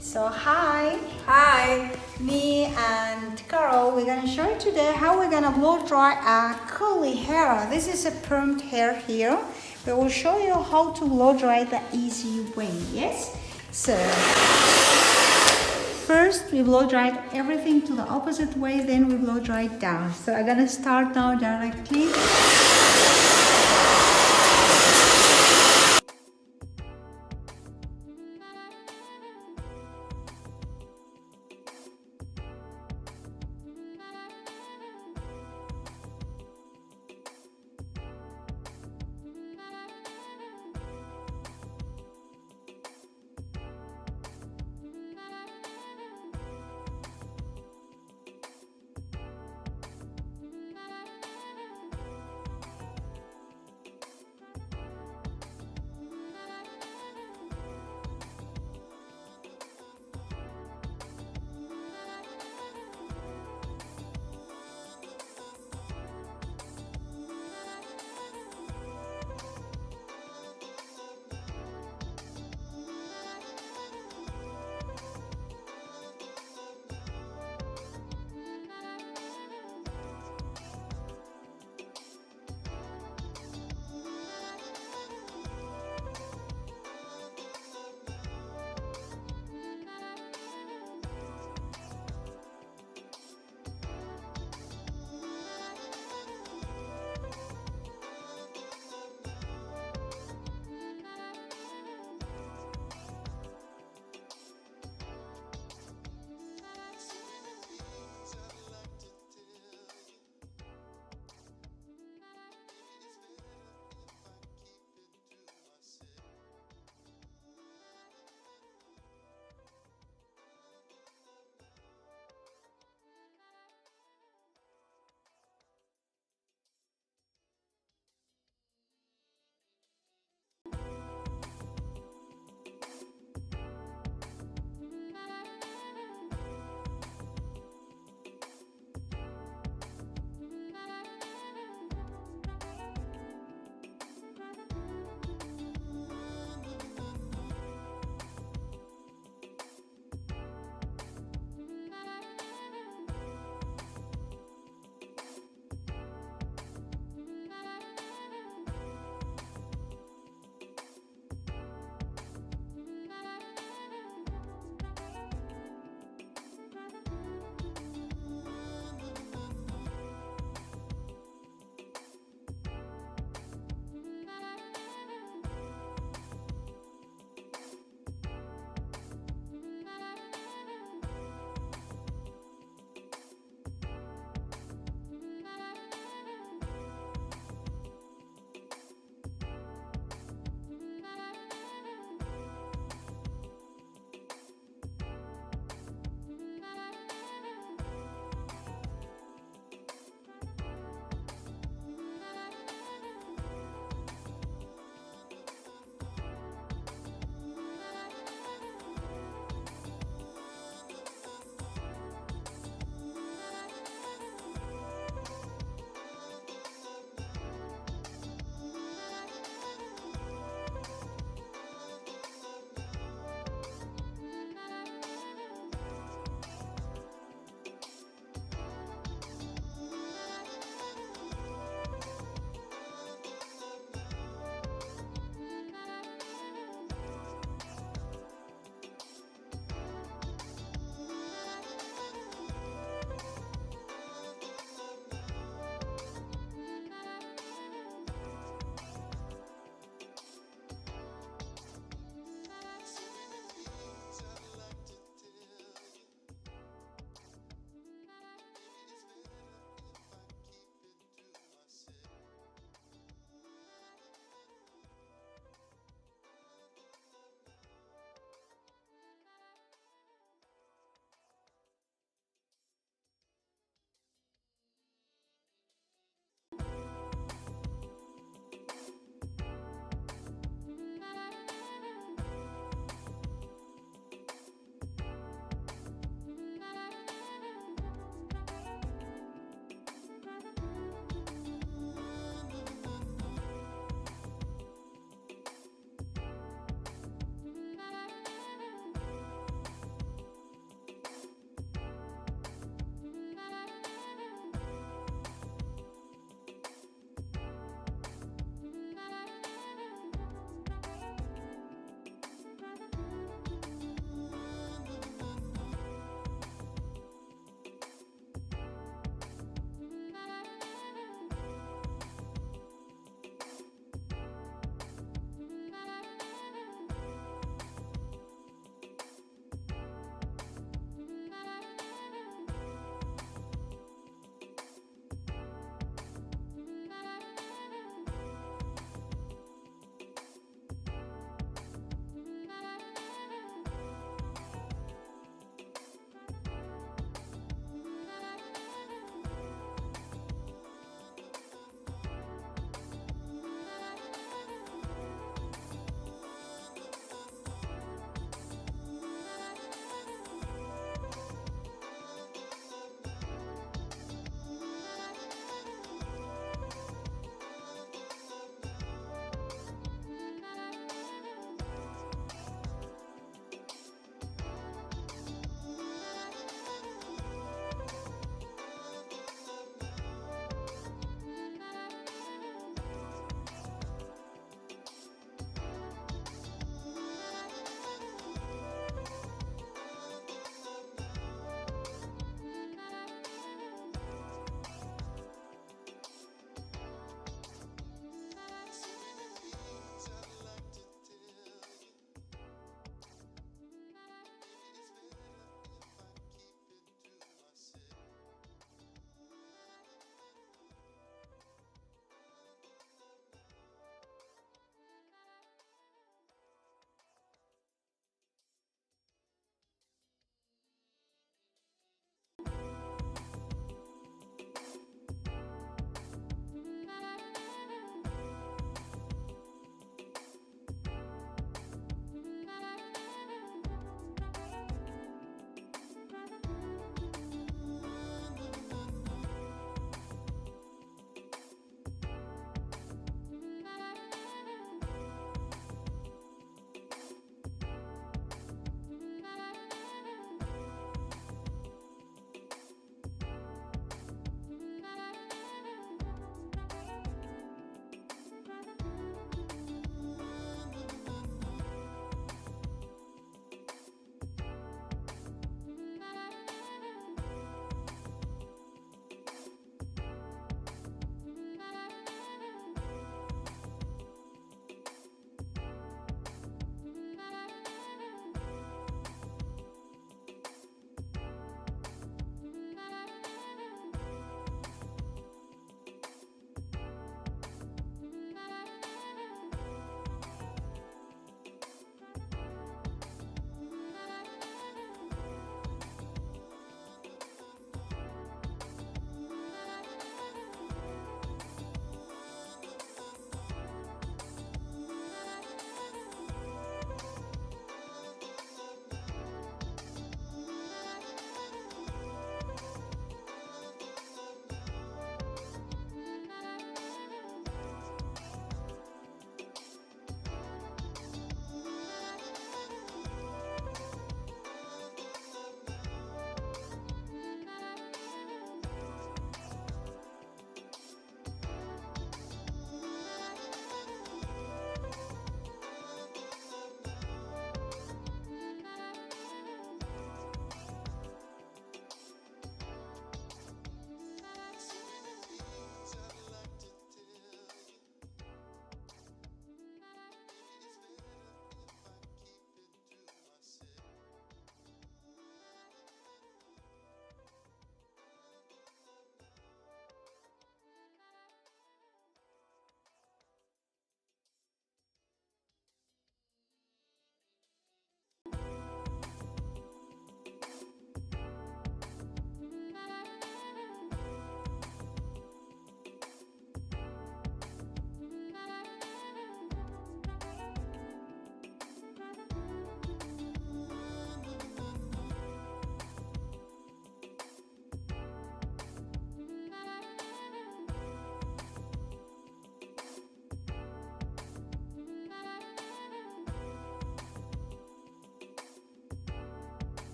So hi, Hi. me and Carol, we're gonna show you today how we're gonna blow dry our curly hair. This is a permed hair here. We will show you how to blow dry the easy way, yes? So first we blow dry everything to the opposite way, then we blow dry down. So I'm gonna start now directly.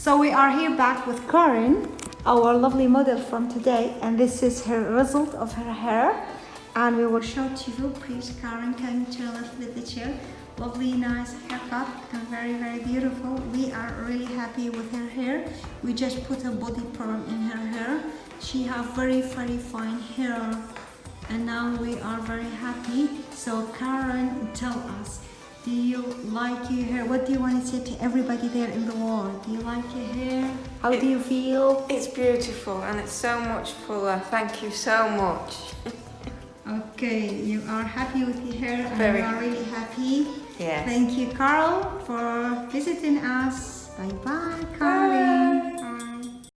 So we are here back with Karen, our lovely model from today, and this is her result of her hair. And we will show to you. Please, Karen, can you turn a little bit the chair? Lovely, nice haircut, and very, very beautiful. We are really happy with her hair. We just put a body perm in her hair. She have very, very fine hair, and now we are very happy. So, Karen, tell us. Do you like your hair? What do you want to say to everybody there in the world? Do you like your hair? How do you feel? It's beautiful and it's so much fuller. Thank you so much. Okay, you are happy with your hair and Very you are really happy. Yes. Thank you, Carl, for visiting us. Bye-bye, Karen. Bye.